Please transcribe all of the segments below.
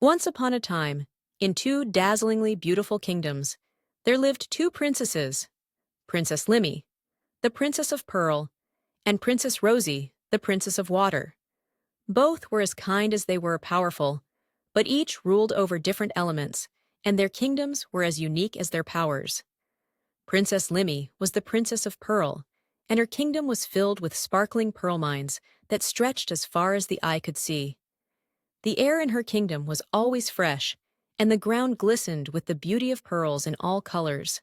Once upon a time, in two dazzlingly beautiful kingdoms, there lived two princesses, Princess Limy, the Princess of Pearl, and Princess Rosy, the Princess of Water. Both were as kind as they were powerful, but each ruled over different elements, and their kingdoms were as unique as their powers. Princess Limy was the Princess of Pearl, and her kingdom was filled with sparkling pearl mines that stretched as far as the eye could see. The air in her kingdom was always fresh, and the ground glistened with the beauty of pearls in all colors.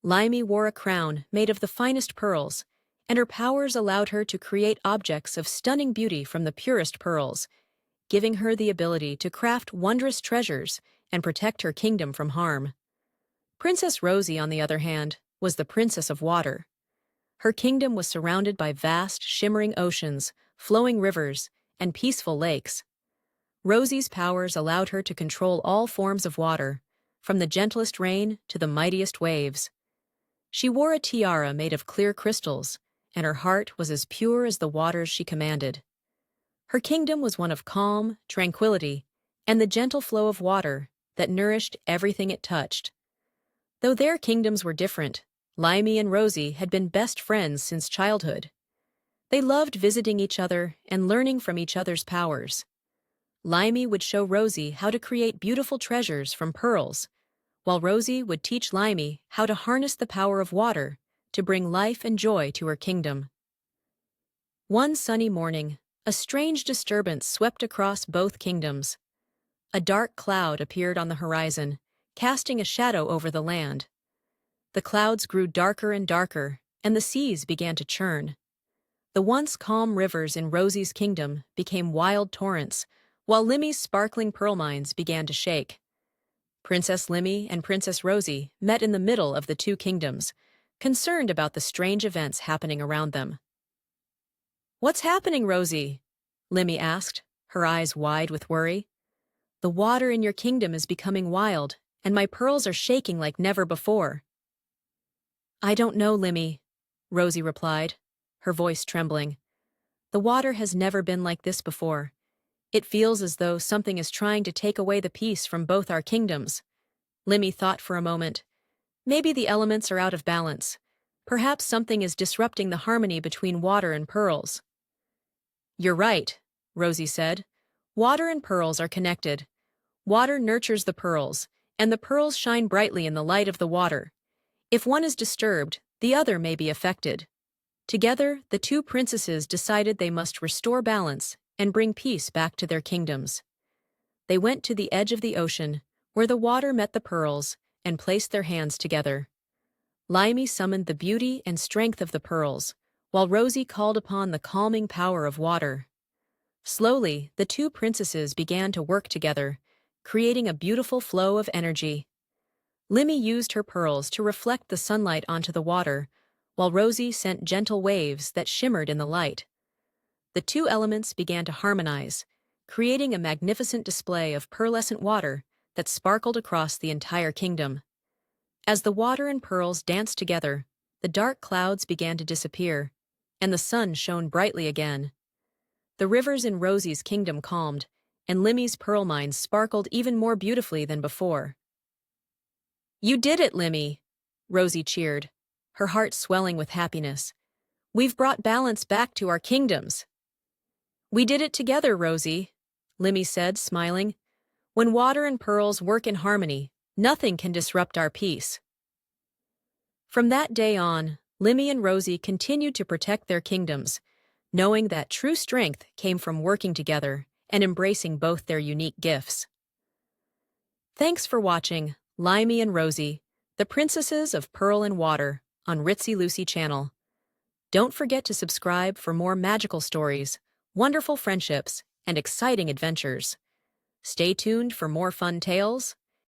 Limy wore a crown made of the finest pearls, and her powers allowed her to create objects of stunning beauty from the purest pearls, giving her the ability to craft wondrous treasures and protect her kingdom from harm. Princess Rosy, on the other hand, was the Princess of Water. Her kingdom was surrounded by vast, shimmering oceans, flowing rivers, and peaceful lakes. Rosy's powers allowed her to control all forms of water, from the gentlest rain to the mightiest waves. She wore a tiara made of clear crystals, and her heart was as pure as the waters she commanded. Her kingdom was one of calm, tranquility, and the gentle flow of water that nourished everything it touched. Though their kingdoms were different, Limy and Rosy had been best friends since childhood. They loved visiting each other and learning from each other's powers. Limy would show Rosy how to create beautiful treasures from pearls, while Rosy would teach Limy how to harness the power of water to bring life and joy to her kingdom. One sunny morning, a strange disturbance swept across both kingdoms. A dark cloud appeared on the horizon, casting a shadow over the land. The clouds grew darker and darker, and the seas began to churn. The once calm rivers in Rosy's kingdom became wild torrents, while Limy's sparkling pearl mines began to shake. Princess Limy and Princess Rosy met in the middle of the two kingdoms, concerned about the strange events happening around them. "What's happening, Rosy?" Limy asked, her eyes wide with worry. "The water in your kingdom is becoming wild, and my pearls are shaking like never before." "I don't know, Limy," Rosy replied, her voice trembling. "The water has never been like this before. It feels as though something is trying to take away the peace from both our kingdoms." Limy thought for a moment. Maybe the elements are out of balance. Perhaps something is disrupting the harmony between water and pearls. "You're right," Rosy said. "Water and pearls are connected. Water nurtures the pearls, and the pearls shine brightly in the light of the water. If one is disturbed, the other may be affected." Together, the two princesses decided they must restore balance and bring peace back to their kingdoms. They went to the edge of the ocean, where the water met the pearls, and placed their hands together. Limy summoned the beauty and strength of the pearls, while Rosy called upon the calming power of water. Slowly, the two princesses began to work together, creating a beautiful flow of energy. Limy used her pearls to reflect the sunlight onto the water, while Rosy sent gentle waves that shimmered in the light. The two elements began to harmonize, creating a magnificent display of pearlescent water that sparkled across the entire kingdom. As the water and pearls danced together, the dark clouds began to disappear, and the sun shone brightly again. The rivers in Rosy's kingdom calmed, and Limy's pearl mines sparkled even more beautifully than before. "You did it, Limy!" Rosy cheered, her heart swelling with happiness. "We've brought balance back to our kingdoms." "We did it together, Rosy," Limy said, smiling. "When water and pearls work in harmony, nothing can disrupt our peace." From that day on, Limy and Rosy continued to protect their kingdoms, knowing that true strength came from working together and embracing both their unique gifts. Thanks for watching Limy and Rosy, the Princesses of Pearl and Water, on Ritzy Lucy channel. Don't forget to subscribe for more magical stories, wonderful friendships, and exciting adventures. Stay tuned for more fun tales.